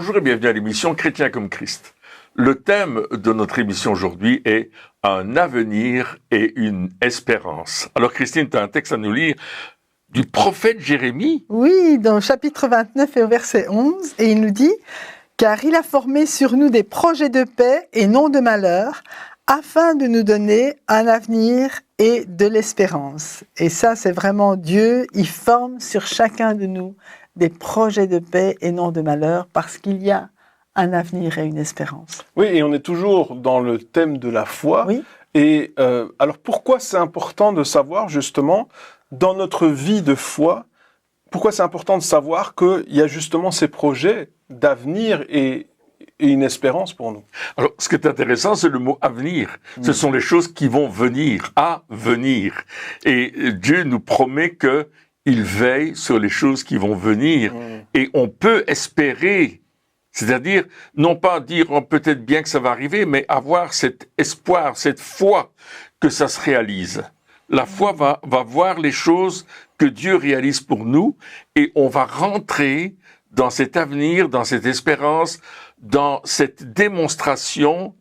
Bonjour et bienvenue à l'émission Chrétien comme Christ. Le thème de notre émission aujourd'hui est un avenir et une espérance. Alors Christine, tu as un texte à nous lire du prophète Jérémie. Oui, dans le chapitre 29 et au verset 11, et il nous dit « Car il a formé sur nous des projets de paix et non de malheur, afin de nous donner un avenir et de l'espérance. » Et ça, c'est vraiment Dieu, il forme sur chacun de nous des projets de paix et non de malheur, parce qu'il y a un avenir et une espérance. Oui, et on est toujours dans le thème de la foi. Oui. Et alors pourquoi c'est important de savoir justement, dans notre vie de foi, pourquoi c'est important de savoir qu'il y a justement ces projets d'avenir et une espérance pour nous? Alors, ce qui est intéressant, c'est le mot avenir. Ce sont les choses qui vont venir, à venir. Et Dieu nous promet que il veille sur les choses qui vont venir. Et on peut espérer, c'est-à-dire, non pas dire peut-être bien que ça va arriver, mais avoir cet espoir, cette foi que ça se réalise. La foi va voir les choses que Dieu réalise pour nous et on va rentrer dans cet avenir, dans cette espérance, dans cette démonstration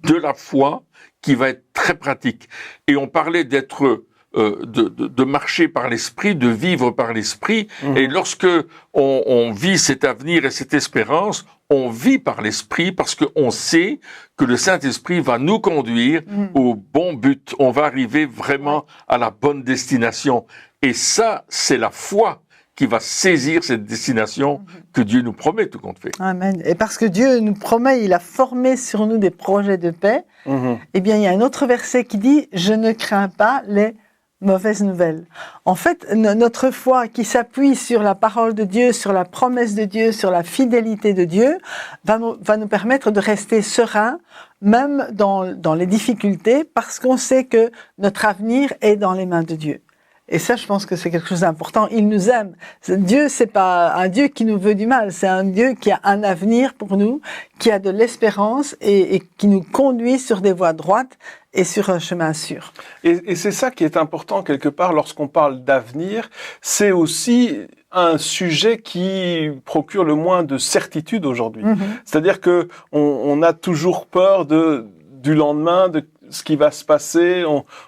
de la foi qui va être très pratique. Et on parlait d'être de marcher par l'esprit, de vivre par l'esprit. Et lorsque on vit cet avenir et cette espérance, on vit par l'esprit parce qu'on sait que le Saint-Esprit va nous conduire au bon but. On va arriver vraiment à la bonne destination. Et ça, c'est la foi qui va saisir cette destination que Dieu nous promet, tout compte fait. Amen. Et parce que Dieu nous promet, il a formé sur nous des projets de paix, eh bien, il y a un autre verset qui dit « Je ne crains pas les mauvaises nouvelles ». En fait, notre foi qui s'appuie sur la parole de Dieu, sur la promesse de Dieu, sur la fidélité de Dieu, va nous permettre de rester sereins, même dans les difficultés, parce qu'on sait que notre avenir est dans les mains de Dieu. Et ça, je pense que c'est quelque chose d'important. Il nous aime. Dieu, c'est pas un Dieu qui nous veut du mal. C'est un Dieu qui a un avenir pour nous, qui a de l'espérance et qui nous conduit sur des voies droites et sur un chemin sûr. Et c'est ça qui est important quelque part lorsqu'on parle d'avenir. C'est aussi un sujet qui procure le moins de certitude aujourd'hui. C'est-à-dire que on a toujours peur du lendemain, de ce qui va se passer.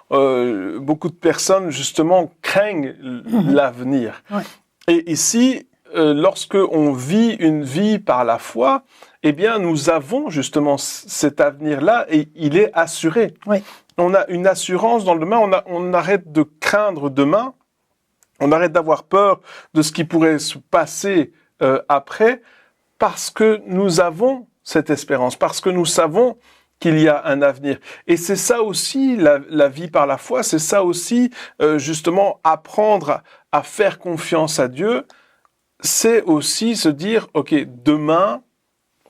Beaucoup de personnes, justement, craignent l'avenir. Ouais. Et ici, lorsque on vit une vie par la foi, eh bien, nous avons justement cet avenir-là et il est assuré. Oui. On a une assurance dans le demain. On arrête de craindre demain. On arrête d'avoir peur de ce qui pourrait se passer après, parce que nous avons cette espérance, parce que nous savons qu'il y a un avenir. Et c'est ça aussi, la vie par la foi, c'est ça aussi, justement, apprendre à faire confiance à Dieu, c'est aussi se dire, ok, demain,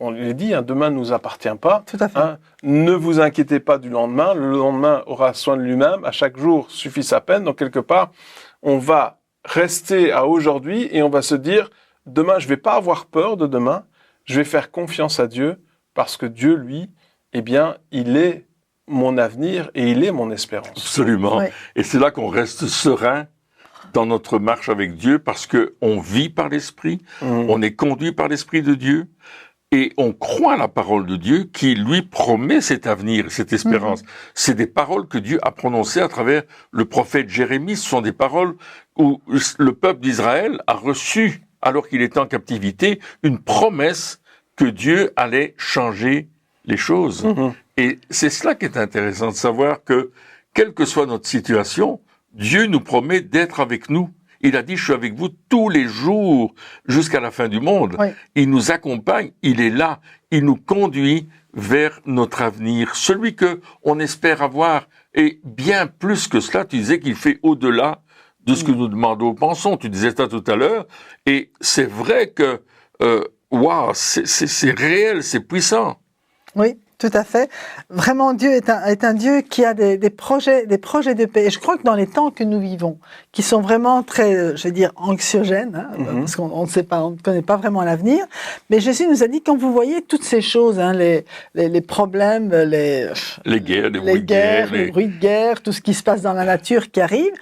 on l'a dit, demain ne nous appartient pas. Tout à fait. Ne vous inquiétez pas du lendemain, le lendemain aura soin de lui-même, à chaque jour suffit sa peine, donc quelque part, on va rester à aujourd'hui et on va se dire, demain, je vais pas avoir peur de demain, je vais faire confiance à Dieu, parce que Dieu, lui, eh bien, il est mon avenir et il est mon espérance. Absolument. Oui. Et c'est là qu'on reste serein dans notre marche avec Dieu parce qu'on vit par l'Esprit, on est conduit par l'Esprit de Dieu et on croit à la parole de Dieu qui lui promet cet avenir, cette espérance. C'est des paroles que Dieu a prononcées à travers le prophète Jérémie. Ce sont des paroles où le peuple d'Israël a reçu, alors qu'il était en captivité, une promesse que Dieu allait changer les choses. Et c'est cela qui est intéressant de savoir que, quelle que soit notre situation, Dieu nous promet d'être avec nous. Il a dit, je suis avec vous tous les jours jusqu'à la fin du monde. Oui. Il nous accompagne, il est là, il nous conduit vers notre avenir. Celui que on espère avoir, et bien plus que cela, tu disais qu'il fait au-delà de ce que nous demandons ou pensons. Tu disais ça tout à l'heure, et c'est vrai que, c'est réel, c'est puissant. Oui, tout à fait. Vraiment, Dieu est un Dieu qui a des projets de paix. Et je crois que dans les temps que nous vivons, qui sont vraiment très, je vais dire, anxiogènes, parce qu'on ne sait pas, on ne connaît pas vraiment l'avenir, mais Jésus nous a dit, quand vous voyez toutes ces choses, les problèmes, les guerres, les bruits de guerre, tout ce qui se passe dans la nature qui arrive,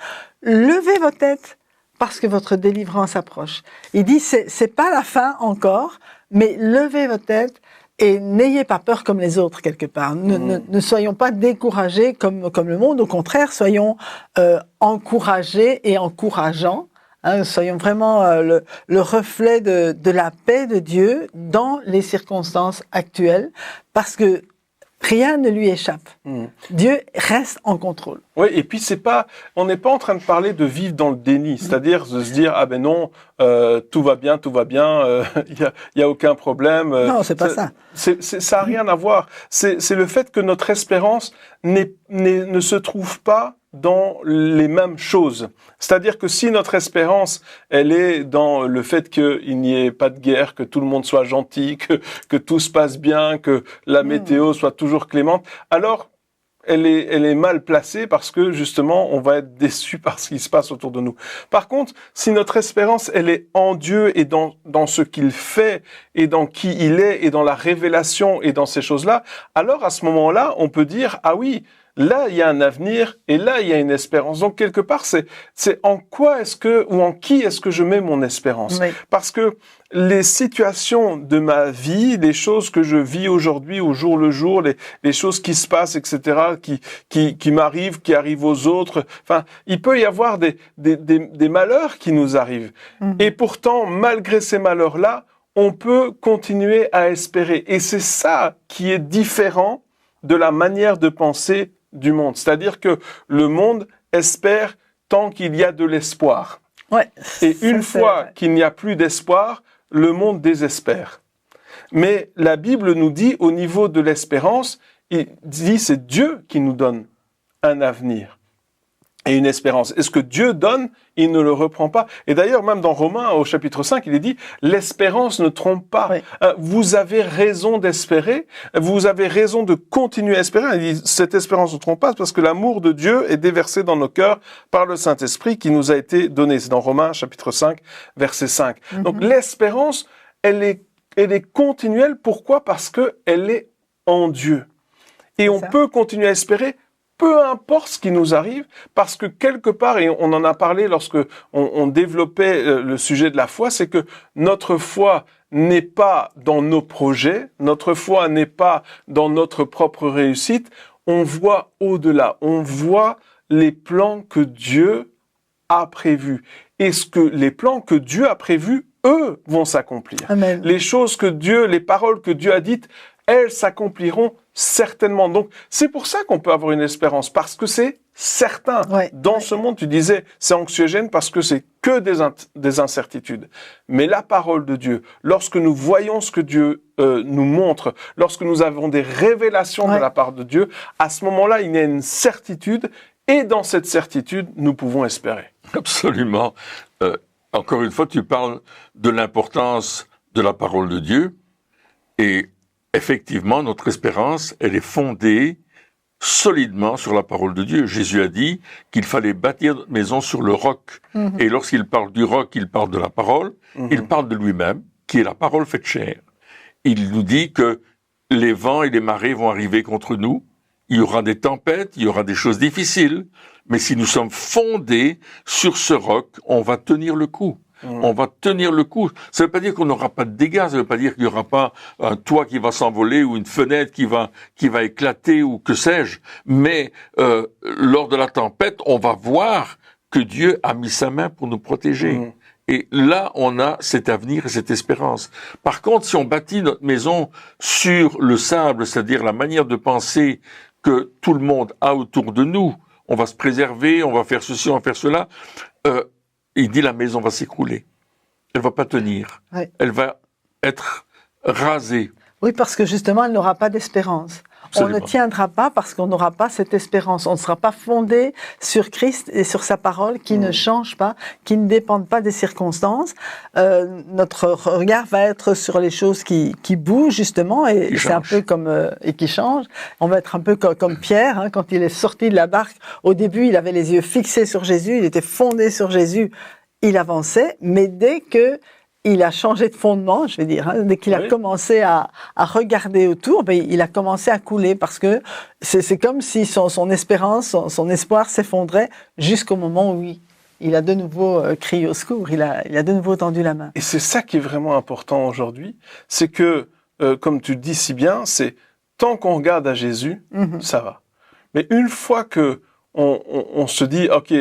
levez vos têtes, parce que votre délivrance approche. Il dit, c'est pas la fin encore, mais levez votre tête et n'ayez pas peur comme les autres quelque part. Ne soyons pas découragés comme le monde, au contraire, soyons encouragés et encourageants. Soyons vraiment le reflet de la paix de Dieu dans les circonstances actuelles, parce que rien ne lui échappe. Dieu reste en contrôle. Oui, et puis on n'est pas en train de parler de vivre dans le déni, c'est-à-dire de se dire, ah ben non, tout va bien, il y a aucun problème. Non, c'est pas ça. Ça a rien à voir. C'est le fait que notre espérance ne se trouve pas dans les mêmes choses. C'est-à-dire que si notre espérance, elle est dans le fait qu'il n'y ait pas de guerre, que tout le monde soit gentil, que tout se passe bien, que la météo soit toujours clémente, alors elle est mal placée parce que justement on va être déçu par ce qui se passe autour de nous. Par contre, si notre espérance elle est en Dieu et dans ce qu'il fait et dans qui il est et dans la révélation et dans ces choses-là, alors à ce moment-là, on peut dire ah oui, là, il y a un avenir et là, il y a une espérance. Donc, quelque part, c'est en quoi ou en qui est-ce que je mets mon espérance? Oui. Parce que les situations de ma vie, les choses que je vis aujourd'hui au jour le jour, les choses qui se passent, etc., qui m'arrivent, qui arrivent aux autres, enfin, il peut y avoir des malheurs qui nous arrivent. Et pourtant, malgré ces malheurs-là, on peut continuer à espérer. Et c'est ça qui est différent de la manière de penser du monde. C'est-à-dire que le monde espère tant qu'il y a de l'espoir. Ouais, et une fois qu'il n'y a plus d'espoir, le monde désespère. Mais la Bible nous dit, au niveau de l'espérance, il dit c'est Dieu qui nous donne un avenir et une espérance. Et ce que Dieu donne, il ne le reprend pas. Et d'ailleurs, même dans Romains, au chapitre 5, il est dit, l'espérance ne trompe pas. Oui. Vous avez raison d'espérer, vous avez raison de continuer à espérer. Il dit, cette espérance ne trompe pas parce que l'amour de Dieu est déversé dans nos cœurs par le Saint-Esprit qui nous a été donné. C'est dans Romains, chapitre 5, verset 5. Donc l'espérance, elle est continuelle. Pourquoi? Parce qu'elle est en Dieu. Et on peut continuer à espérer peu importe ce qui nous arrive, parce que quelque part, et on en a parlé lorsque on développait le sujet de la foi, c'est que notre foi n'est pas dans nos projets, notre foi n'est pas dans notre propre réussite, on voit au-delà, on voit les plans que Dieu a prévus. Et les plans que Dieu a prévus, eux, vont s'accomplir. Amen. Les choses que les paroles que Dieu a dites, elles s'accompliront certainement. Donc, c'est pour ça qu'on peut avoir une espérance, parce que c'est certain. Ouais. Dans ce monde, tu disais, c'est anxiogène parce que c'est que des incertitudes. Mais la parole de Dieu, lorsque nous voyons ce que Dieu nous montre, lorsque nous avons des révélations de la part de Dieu, à ce moment-là, il y a une certitude, et dans cette certitude, nous pouvons espérer. Absolument. Encore une fois, tu parles de l'importance de la parole de Dieu, et effectivement, notre espérance, elle est fondée solidement sur la parole de Dieu. Jésus a dit qu'il fallait bâtir notre maison sur le roc. Et lorsqu'il parle du roc, il parle de la parole, il parle de lui-même, qui est la parole faite chair. Il nous dit que les vents et les marées vont arriver contre nous, il y aura des tempêtes, il y aura des choses difficiles, mais si nous sommes fondés sur ce roc, on va tenir le coup. On va tenir le coup. Ça ne veut pas dire qu'on n'aura pas de dégâts, ça ne veut pas dire qu'il n'y aura pas un toit qui va s'envoler ou une fenêtre qui va éclater ou que sais-je. Mais lors de la tempête, on va voir que Dieu a mis sa main pour nous protéger. Et là, on a cet avenir et cette espérance. Par contre, si on bâtit notre maison sur le sable, c'est-à-dire la manière de penser que tout le monde a autour de nous, on va se préserver, on va faire ceci, on va faire cela, il dit la maison va s'écrouler. Elle va pas tenir. Oui. Elle va être rasée. Oui, parce que justement, elle n'aura pas d'espérance. Absolument. On ne tiendra pas parce qu'on n'aura pas cette espérance. On ne sera pas fondé sur Christ et sur sa parole qui ne change pas, qui ne dépendent pas des circonstances. Notre regard va être sur les choses qui bougent justement et c'est un peu comme et qui changent. On va être un peu comme Pierre hein, quand il est sorti de la barque. Au début, il avait les yeux fixés sur Jésus, il était fondé sur Jésus. Il avançait, mais dès que il a changé de fondement, je vais dire, hein, dès qu'il a commencé à regarder autour, ben, il a commencé à couler parce que c'est comme si son espérance, son espoir s'effondrait jusqu'au moment où il a de nouveau crié au secours, il a de nouveau tendu la main. Et c'est ça qui est vraiment important aujourd'hui, c'est que, comme tu le dis si bien, c'est tant qu'on regarde à Jésus, ça va. Mais une fois que on se dit, ok,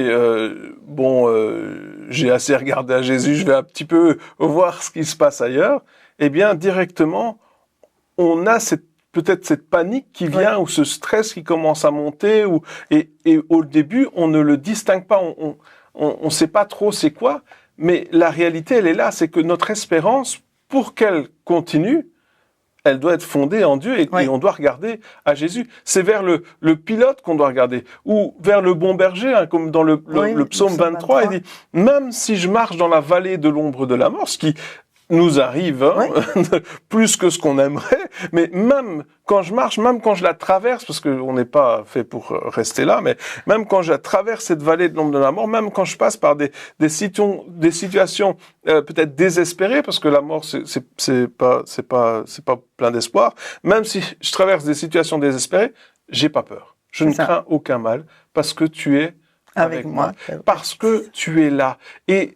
j'ai assez regardé à Jésus, je vais un petit peu voir ce qui se passe ailleurs, eh bien directement, on a peut-être cette panique qui vient, ou ce stress qui commence à monter, et au début, on ne le distingue pas, on sait pas trop c'est quoi, mais la réalité, elle est là, c'est que notre espérance, pour qu'elle continue, elle doit être fondée en Dieu et on doit regarder à Jésus. C'est vers le pilote qu'on doit regarder, ou vers le bon berger, hein, comme dans le psaume 23, il dit, même si je marche dans la vallée de l'ombre de la mort, ce qui nous arrive, plus que ce qu'on aimerait, mais même quand je marche, même quand je la traverse, parce qu'on n'est pas fait pour rester là, mais même quand je traverse cette vallée de l'ombre de la mort, même quand je passe par des situations peut-être désespérées, parce que la mort c'est pas plein d'espoir, même si je traverse des situations désespérées, j'ai pas peur. Je ne crains aucun mal, parce que tu es avec moi, parce que tu es là. Et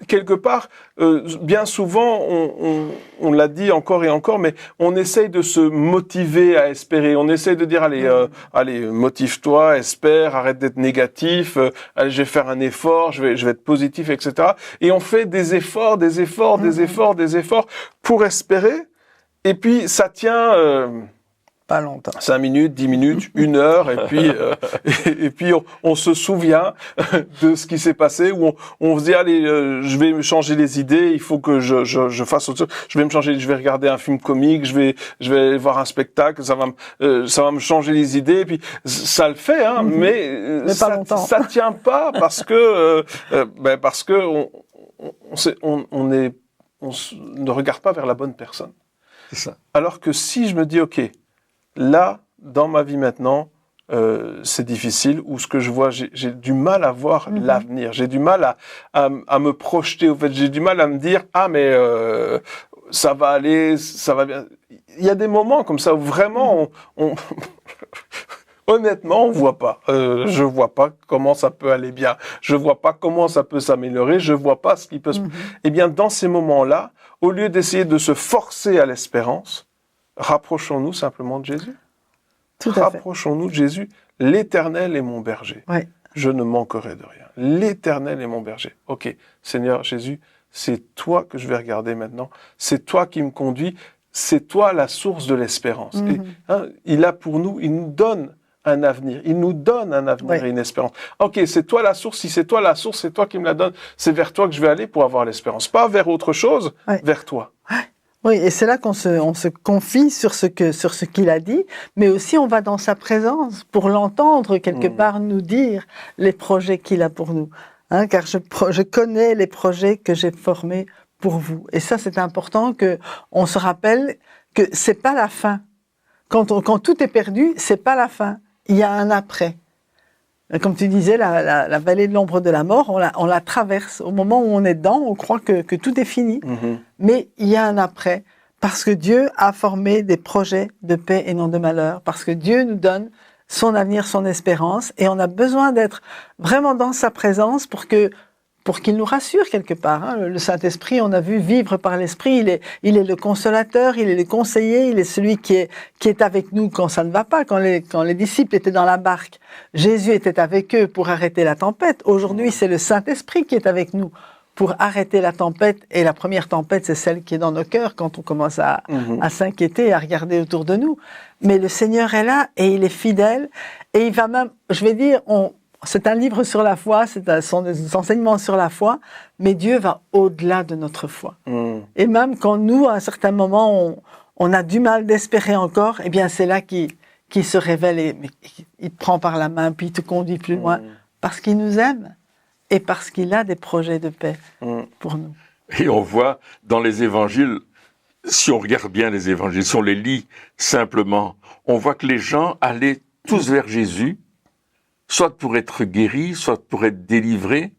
quelque part, bien souvent, on l'a dit encore et encore, mais on essaye de se motiver à espérer. On essaye de dire, allez, motive-toi, espère, arrête d'être négatif, allez, je vais faire un effort, je vais être positif, etc. Et on fait des efforts pour espérer. Et puis, ça tient... pas longtemps. 5 minutes, 10 minutes, 1 heure, et puis on se souvient de ce qui s'est passé, où on se dit, allez, je vais me changer les idées, il faut que je fasse autre chose, je vais regarder un film comique, je vais voir un spectacle, ça va me changer les idées, et puis ça le fait, hein, mais ça tient pas parce que on ne regarde pas vers la bonne personne. C'est ça. Alors que si je me dis, ok, là, dans ma vie maintenant, c'est difficile, ou ce que je vois, j'ai du mal à voir l'avenir, j'ai du mal à me projeter, au fait, j'ai du mal à me dire, mais ça va aller, ça va bien. Il y a des moments comme ça où vraiment, honnêtement, on voit pas. Je vois pas comment ça peut aller bien. Je vois pas comment ça peut s'améliorer. Je vois pas ce qui peut se... Eh bien, dans ces moments-là, au lieu d'essayer de se forcer à l'espérance, rapprochons-nous simplement de Jésus. Rapprochons-nous de Jésus. L'Éternel est mon berger. Ouais. Je ne manquerai de rien. L'Éternel est mon berger. Ok, Seigneur Jésus, c'est toi que je vais regarder maintenant. C'est toi qui me conduis. C'est toi la source de l'espérance. Et, il a pour nous, il nous donne un avenir. Il nous donne un avenir et une espérance. Ok, c'est toi la source. Si c'est toi la source, c'est toi qui me la donne. C'est vers toi que je vais aller pour avoir l'espérance. Pas vers autre chose, vers toi. Oui, et c'est là qu'on se confie sur ce qu'il a dit, mais aussi on va dans sa présence pour l'entendre quelque part nous dire les projets qu'il a pour nous. Hein, car je connais les projets que j'ai formés pour vous. Et ça, c'est important qu'on se rappelle que c'est pas la fin. Quand tout est perdu, c'est pas la fin. Il y a un après. Comme tu disais, la vallée de l'ombre de la mort, on la traverse. Au moment où on est dedans, on croit que tout est fini. Mais il y a un après. Parce que Dieu a formé des projets de paix et non de malheur. Parce que Dieu nous donne son avenir, son espérance. Et on a besoin d'être vraiment dans sa présence pour qu'il nous rassure quelque part. Hein. Le Saint-Esprit, on a vu vivre par l'Esprit, il est le consolateur, il est le conseiller, il est celui qui est avec nous quand ça ne va pas, quand les disciples étaient dans la barque. Jésus était avec eux pour arrêter la tempête. Aujourd'hui, c'est le Saint-Esprit qui est avec nous pour arrêter la tempête. Et la première tempête, c'est celle qui est dans nos cœurs quand on commence à s'inquiéter, à regarder autour de nous. Mais le Seigneur est là et il est fidèle. Et il va même, je vais dire, c'est un livre sur la foi, c'est des enseignements sur la foi, mais Dieu va au-delà de notre foi. Et même quand nous, à un certain moment, on a du mal d'espérer encore, eh bien c'est là qu'il se révèle et il te prend par la main, puis il te conduit plus loin, parce qu'il nous aime et parce qu'il a des projets de paix pour nous. Et on voit dans les évangiles, si on regarde bien les évangiles, si on les lit simplement, on voit que les gens allaient tous vers Jésus, soit pour être guéris, soit pour être délivrés,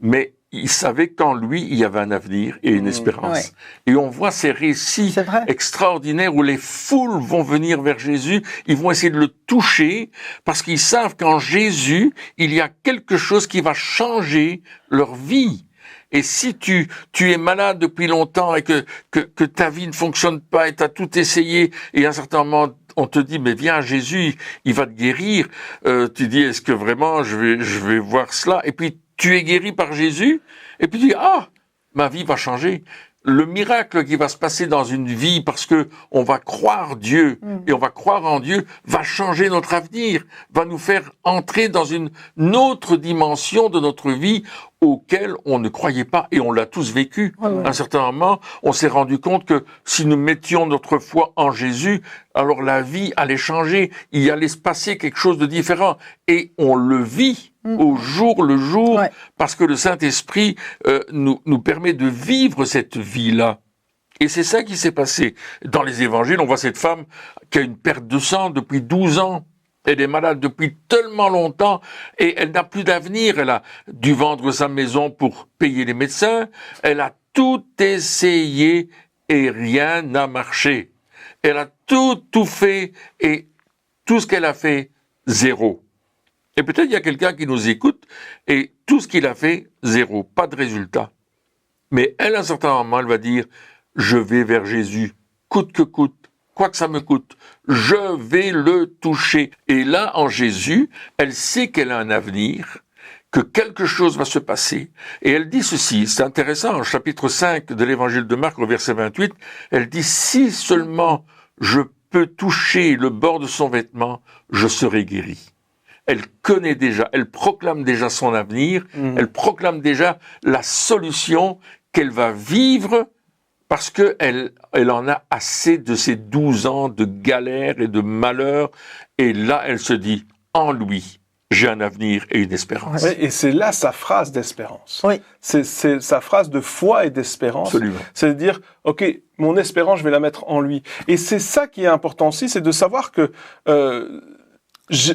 mais il savait qu'en lui, il y avait un avenir et une espérance. Et on voit ces récits extraordinaires où les foules vont venir vers Jésus, ils vont essayer de le toucher, parce qu'ils savent qu'en Jésus, il y a quelque chose qui va changer leur vie. Et si tu es malade depuis longtemps et que ta vie ne fonctionne pas et tu as tout essayé, et à un certain moment, on te dit, mais viens à Jésus, il va te guérir, tu dis, est-ce que vraiment je vais voir cela? Et puis, tu es guéri par Jésus, et puis tu dis, ma vie va changer. Le miracle qui va se passer dans une vie parce que on va croire Dieu et on va croire en Dieu va changer notre avenir, va nous faire entrer dans une autre dimension de notre vie auquel on ne croyait pas et on l'a tous vécu. À un certain moment, on s'est rendu compte que si nous mettions notre foi en Jésus, alors la vie allait changer, il allait se passer quelque chose de différent et on le vit au jour le jour parce que le Saint-Esprit nous permet de vivre cette vie-là. Et c'est ça qui s'est passé. Dans les évangiles, on voit cette femme qui a une perte de sang depuis 12 ans. Elle est malade depuis tellement longtemps et elle n'a plus d'avenir. Elle a dû vendre sa maison pour payer les médecins. Elle a tout essayé et rien n'a marché. Elle a tout fait et tout ce qu'elle a fait, zéro. Et peut-être il y a quelqu'un qui nous écoute et tout ce qu'il a fait, zéro, pas de résultat. Mais elle, à un certain moment, elle va dire, je vais vers Jésus, coûte que coûte, quoi que ça me coûte, je vais le toucher. Et là, en Jésus, elle sait qu'elle a un avenir, que quelque chose va se passer. Et elle dit ceci, c'est intéressant, en chapitre 5 de l'évangile de Marc, au verset 28, elle dit, si seulement je peux toucher le bord de son vêtement, je serai guéri. Elle connaît déjà, elle proclame déjà son avenir, elle proclame déjà la solution qu'elle va vivre parce qu'elle en a assez de ces 12 ans de galère et de malheur. Et là, elle se dit, en lui, j'ai un avenir et une espérance. Oui, et c'est là sa phrase d'espérance. Oui. C'est sa phrase de foi et d'espérance. Absolument. C'est de dire, OK, mon espérance, je vais la mettre en lui. Et c'est ça qui est important aussi, c'est de savoir que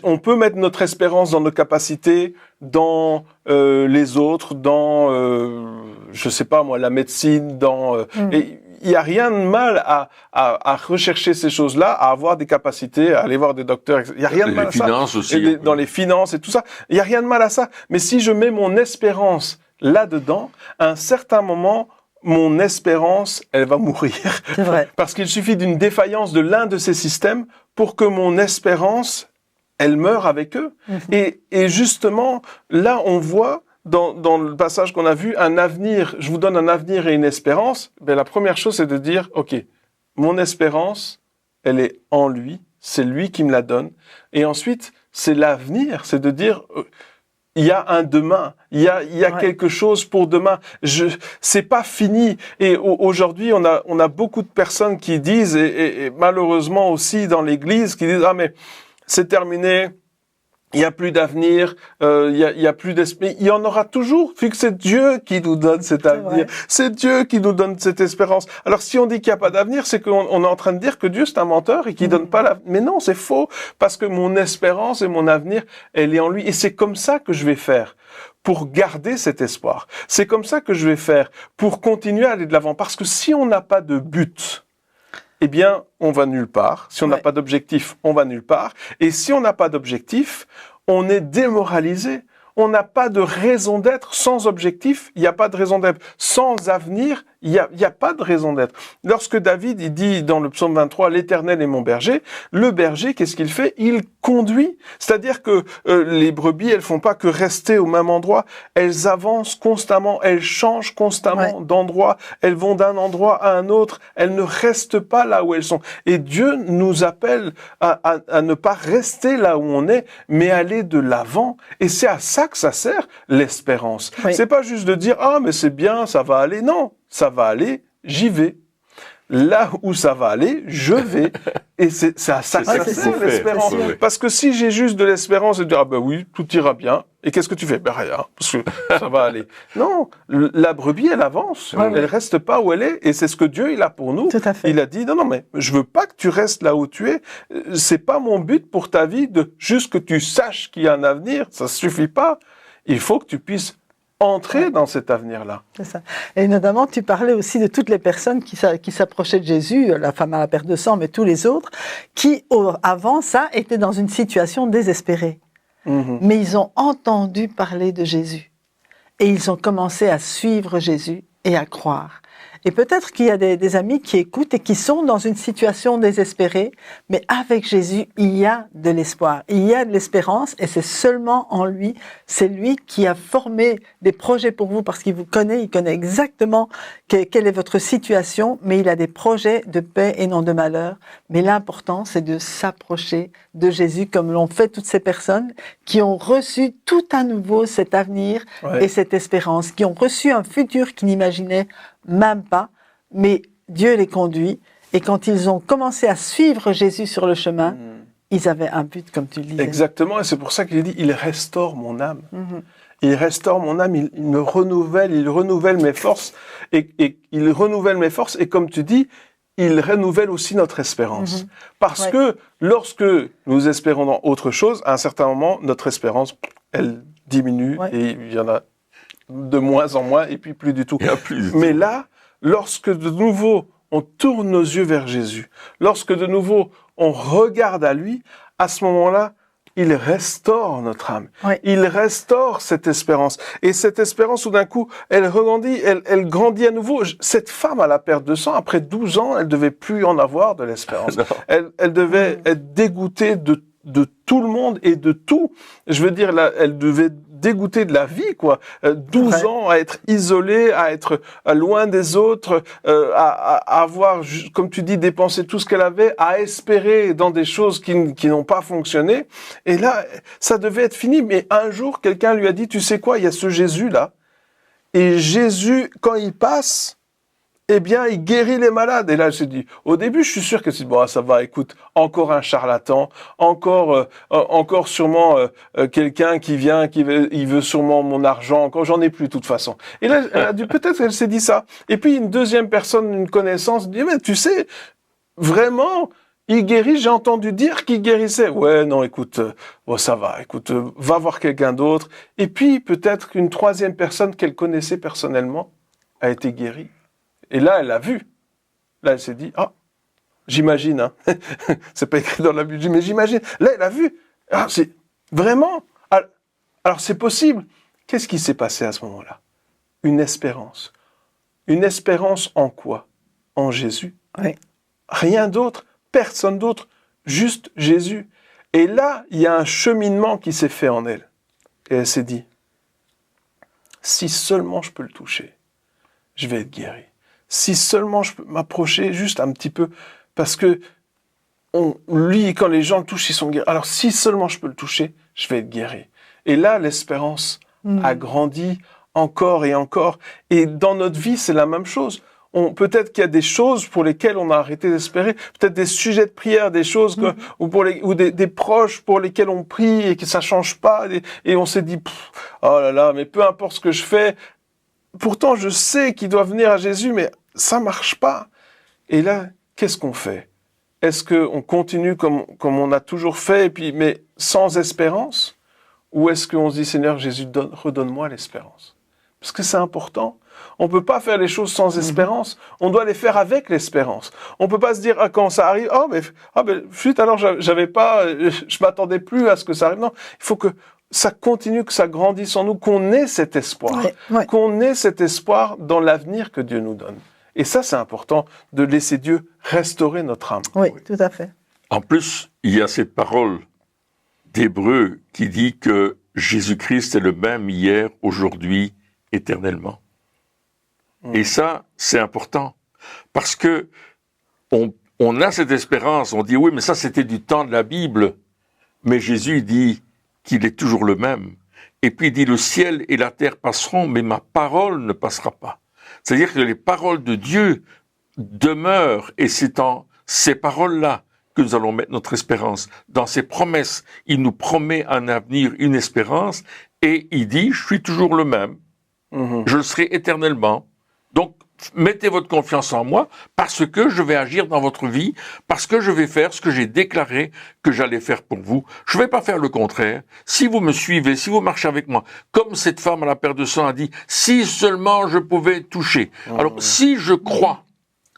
on peut mettre notre espérance dans nos capacités, dans les autres, dans, je sais pas moi, la médecine, et il y a rien de mal à rechercher ces choses-là, à avoir des capacités, à aller voir des docteurs. Il y a rien de mal à ça. Les finances aussi. Dans les finances et tout ça, il y a rien de mal à ça. Mais si je mets mon espérance là-dedans, à un certain moment, mon espérance, elle va mourir. C'est vrai. Parce qu'il suffit d'une défaillance de l'un de ces systèmes pour que mon espérance, elle meurt avec eux. Et justement, là, on voit, dans le passage qu'on a vu, un avenir. Je vous donne un avenir et une espérance. Ben, la première chose, c'est de dire, OK, mon espérance, elle est en lui. C'est lui qui me la donne. Et ensuite, c'est l'avenir. C'est de dire, il y a un demain. Il y a quelque chose pour demain. C'est pas fini. Et aujourd'hui, on a beaucoup de personnes qui disent, et malheureusement aussi dans l'église, qui disent, mais c'est terminé, il n'y a plus d'avenir, il y a plus d'esprit. Il y en aura toujours, vu que c'est Dieu qui nous donne cet avenir. C'est Dieu qui nous donne cette espérance. Alors si on dit qu'il n'y a pas d'avenir, c'est qu'on est en train de dire que Dieu c'est un menteur et qu'il donne pas l'avenir. Mais non, c'est faux, parce que mon espérance et mon avenir, elle est en lui. Et c'est comme ça que je vais faire pour garder cet espoir. C'est comme ça que je vais faire pour continuer à aller de l'avant. Parce que si on n'a pas de but, eh bien, on va nulle part. Si on n'a pas d'objectif, on va nulle part. Et si on n'a pas d'objectif, on est démoralisé. On n'a pas de raison d'être sans objectif. Il n'y a pas de raison d'être sans avenir. Il y a pas de raison d'être. Lorsque David, il dit dans le psaume 23, l'Éternel est mon berger, le berger, qu'est-ce qu'il fait? Il conduit. C'est-à-dire que les brebis, elles font pas que rester au même endroit. Elles avancent constamment. Elles changent constamment d'endroit. Elles vont d'un endroit à un autre. Elles ne restent pas là où elles sont. Et Dieu nous appelle à ne pas rester là où on est, mais aller de l'avant. Et c'est à ça que ça sert, l'espérance. C'est pas juste de dire, mais c'est bien, ça va aller. Non. Ça va aller, j'y vais. Là où ça va aller, je vais. Et c'est à ça que ça sert, l'espérance. Parce que si j'ai juste de l'espérance et de dire, oui, tout ira bien. Et qu'est-ce que tu fais? Rien, parce que ça va aller. Non, la brebis, elle avance. Elle reste pas où elle est. Et c'est ce que Dieu, il a pour nous. Tout à fait. Il a dit, non, mais je veux pas que tu restes là où tu es. C'est pas mon but pour ta vie de juste que tu saches qu'il y a un avenir. Ça suffit pas. Il faut que tu puisses entrer dans cet avenir-là. C'est ça. Et notamment, tu parlais aussi de toutes les personnes qui s'approchaient de Jésus, la femme à la perte de sang, mais tous les autres, qui, avant ça, étaient dans une situation désespérée. Mais ils ont entendu parler de Jésus. Et ils ont commencé à suivre Jésus et à croire. Et peut-être qu'il y a des amis qui écoutent et qui sont dans une situation désespérée, mais avec Jésus, il y a de l'espoir, il y a de l'espérance, et c'est seulement en lui, c'est lui qui a formé des projets pour vous, parce qu'il vous connaît, il connaît exactement quelle est votre situation, mais il a des projets de paix et non de malheur. Mais l'important, c'est de s'approcher de Jésus, comme l'ont fait toutes ces personnes qui ont reçu tout à nouveau cet avenir et cette espérance, qui ont reçu un futur qu'ils n'imaginaient même pas, mais Dieu les conduit. Et quand ils ont commencé à suivre Jésus sur le chemin, ils avaient un but, comme tu le disais. Exactement, et c'est pour ça qu'il dit, il restaure mon âme. Il restaure mon âme, il me renouvelle, il renouvelle mes forces, et il renouvelle mes forces, et comme tu dis, il renouvelle aussi notre espérance. Parce que lorsque nous espérons dans autre chose, à un certain moment, notre espérance, elle diminue, et il y en a de moins en moins, et puis plus du tout. Mais là, lorsque de nouveau on tourne nos yeux vers Jésus, lorsque de nouveau on regarde à lui, à ce moment-là, il restaure notre âme. Il restaure cette espérance. Et cette espérance, tout d'un coup, elle regrandit, elle grandit à nouveau. Cette femme à la perte de sang, après 12 ans, elle devait plus en avoir de l'espérance. Elle devait être dégoûtée de tout le monde et de tout. Je veux dire, là, elle devait dégoûtée de la vie, quoi. 12 ans à être isolée, à être loin des autres, à avoir, comme tu dis, dépensé tout ce qu'elle avait, à espérer dans des choses qui n'ont pas fonctionné. Et là, ça devait être fini. Mais un jour, quelqu'un lui a dit, tu sais quoi, il y a ce Jésus-là. Et Jésus, quand il passe, eh bien, il guérit les malades. Et là, je me dis, au début, je suis sûr que c'est bon, ça va, écoute, encore un charlatan, encore sûrement quelqu'un qui vient, il veut sûrement mon argent, encore, j'en ai plus de toute façon. Et là, peut-être qu'elle s'est dit ça. Et puis, une deuxième personne, une connaissance, dit, mais tu sais, vraiment, il guérit, j'ai entendu dire qu'il guérissait. Ouais, non, écoute, bon, ça va, écoute, va voir quelqu'un d'autre. Et puis, peut-être qu'une troisième personne qu'elle connaissait personnellement a été guérie. Et là, elle l'a vu. Là, elle s'est dit, ah, j'imagine, hein. C'est pas écrit dans la Bible, mais j'imagine. Là, elle a vu. Ah, c'est vraiment. Alors, c'est possible. Qu'est-ce qui s'est passé à ce moment-là? Une espérance. Une espérance en quoi? En Jésus. Oui. Rien d'autre, personne d'autre, juste Jésus. Et là, il y a un cheminement qui s'est fait en elle. Et elle s'est dit, si seulement je peux le toucher, je vais être guérie. Si seulement je peux m'approcher juste un petit peu, parce que lui, quand les gens le touchent, ils sont guéris. Alors si seulement je peux le toucher, je vais être guéri. Et là, l'espérance a grandi encore et encore. Et dans notre vie, c'est la même chose. Peut-être qu'il y a des choses pour lesquelles on a arrêté d'espérer, peut-être des sujets de prière, des choses ou des proches pour lesquels on prie et que ça change pas, et on s'est dit, oh là là, mais peu importe ce que je fais, pourtant je sais qu'il doit venir à Jésus, mais ça marche pas. Et là, qu'est-ce qu'on fait? Est-ce qu'on continue comme on a toujours fait, mais sans espérance? Ou est-ce qu'on se dit, Seigneur Jésus, redonne-moi l'espérance? Parce que c'est important. On peut pas faire les choses sans espérance. On doit les faire avec l'espérance. On peut pas se dire, quand ça arrive, flûte, alors j'avais pas, je m'attendais plus à ce que ça arrive. Non, il faut que ça continue, que ça grandisse en nous, qu'on ait cet espoir. Qu'on ait cet espoir dans l'avenir que Dieu nous donne. Et ça, c'est important de laisser Dieu restaurer notre âme. Oui, tout à fait. En plus, il y a cette parole d'Hébreu qui dit que Jésus-Christ est le même hier, aujourd'hui, éternellement. Et ça, c'est important. Parce que on a cette espérance, on dit oui, mais ça c'était du temps de la Bible. Mais Jésus dit qu'il est toujours le même. Et puis il dit le ciel et la terre passeront, mais ma parole ne passera pas. C'est-à-dire que les paroles de Dieu demeurent, et c'est en ces paroles-là que nous allons mettre notre espérance. Dans ses promesses, il nous promet un avenir, une espérance, et il dit, je suis toujours le même, je le serai éternellement. Donc, mettez votre confiance en moi parce que je vais agir dans votre vie, parce que je vais faire ce que j'ai déclaré que j'allais faire pour vous. Je ne vais pas faire le contraire. Si vous me suivez, si vous marchez avec moi, comme cette femme à la perte de sang a dit, si seulement je pouvais toucher. Alors, si je crois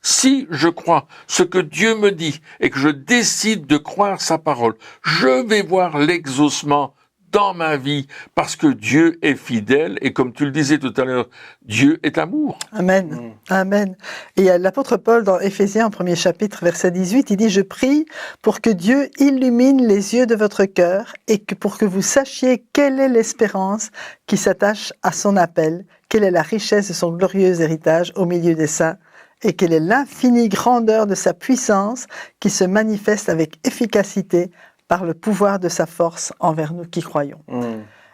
ce que Dieu me dit et que je décide de croire sa parole, je vais voir l'exaucement dans ma vie, parce que Dieu est fidèle, et comme tu le disais tout à l'heure, Dieu est amour. Amen. Amen. Et il y a l'apôtre Paul dans Éphésiens, au 1er chapitre, verset 18, il dit « Je prie pour que Dieu illumine les yeux de votre cœur et que pour que vous sachiez quelle est l'espérance qui s'attache à son appel, quelle est la richesse de son glorieux héritage au milieu des saints, et quelle est l'infinie grandeur de sa puissance qui se manifeste avec efficacité par le pouvoir de sa force envers nous qui croyons.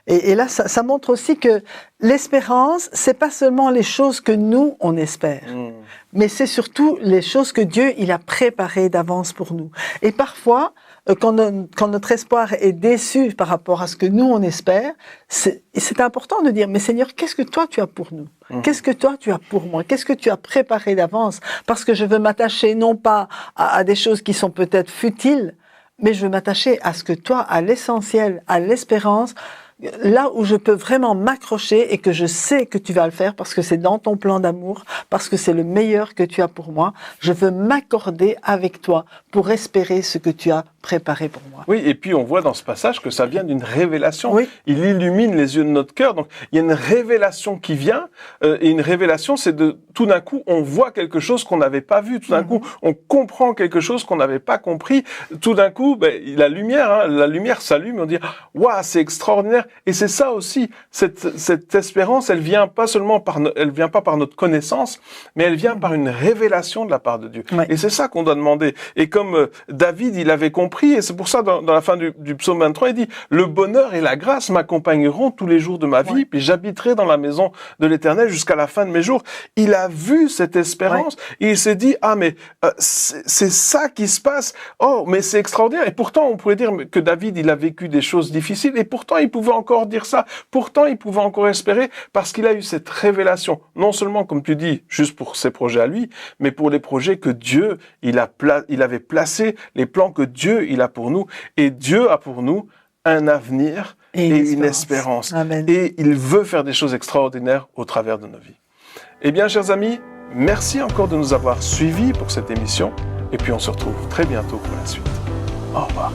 Et là, ça montre aussi que l'espérance, c'est pas seulement les choses que nous, on espère, mais c'est surtout les choses que Dieu, il a préparées d'avance pour nous. Et parfois, quand notre espoir est déçu par rapport à ce que nous, on espère, c'est important de dire, mais Seigneur, qu'est-ce que toi, tu as pour nous ? Qu'est-ce que toi, tu as pour moi ? Qu'est-ce que tu as préparé d'avance ? Parce que je veux m'attacher non pas à des choses qui sont peut-être futiles, mais je veux m'attacher à ce que toi, à l'essentiel, à l'espérance, là où je peux vraiment m'accrocher et que je sais que tu vas le faire parce que c'est dans ton plan d'amour, parce que c'est le meilleur que tu as pour moi. Je veux m'accorder avec toi pour espérer ce que tu as préparé pour moi. Oui, et puis on voit dans ce passage que ça vient d'une révélation. Oui. Il illumine les yeux de notre cœur. Donc il y a une révélation qui vient, et une révélation, c'est de tout d'un coup, on voit quelque chose qu'on n'avait pas vu. Tout d'un coup, on comprend quelque chose qu'on n'avait pas compris. Tout d'un coup, la lumière s'allume et on dit « Waouh, c'est extraordinaire !» Et c'est ça aussi, cette espérance, elle vient pas par notre connaissance, mais elle vient par une révélation de la part de Dieu. Ouais. Et c'est ça qu'on doit demander. Et comme David, il avait compris, et c'est pour ça dans la fin du psaume 23, il dit « Le bonheur et la grâce m'accompagneront tous les jours de ma vie, puis j'habiterai dans la maison de l'Éternel jusqu'à la fin de mes jours. » Il a vu cette espérance, et il s'est dit « Ah, mais c'est ça qui se passe. Oh, mais c'est extraordinaire. » Et pourtant, on pourrait dire que David, il a vécu des choses difficiles, et pourtant, il pouvait encore dire ça. Pourtant, il pouvait encore espérer, parce qu'il a eu cette révélation. Non seulement, comme tu dis, juste pour ses projets à lui, mais pour les projets que Dieu, il avait placés, les plans que Dieu, il a pour nous. Et Dieu a pour nous un avenir et une espérance. Amen. Et il veut faire des choses extraordinaires au travers de nos vies. Eh bien, chers amis, merci encore de nous avoir suivis pour cette émission. Et puis, on se retrouve très bientôt pour la suite. Au revoir.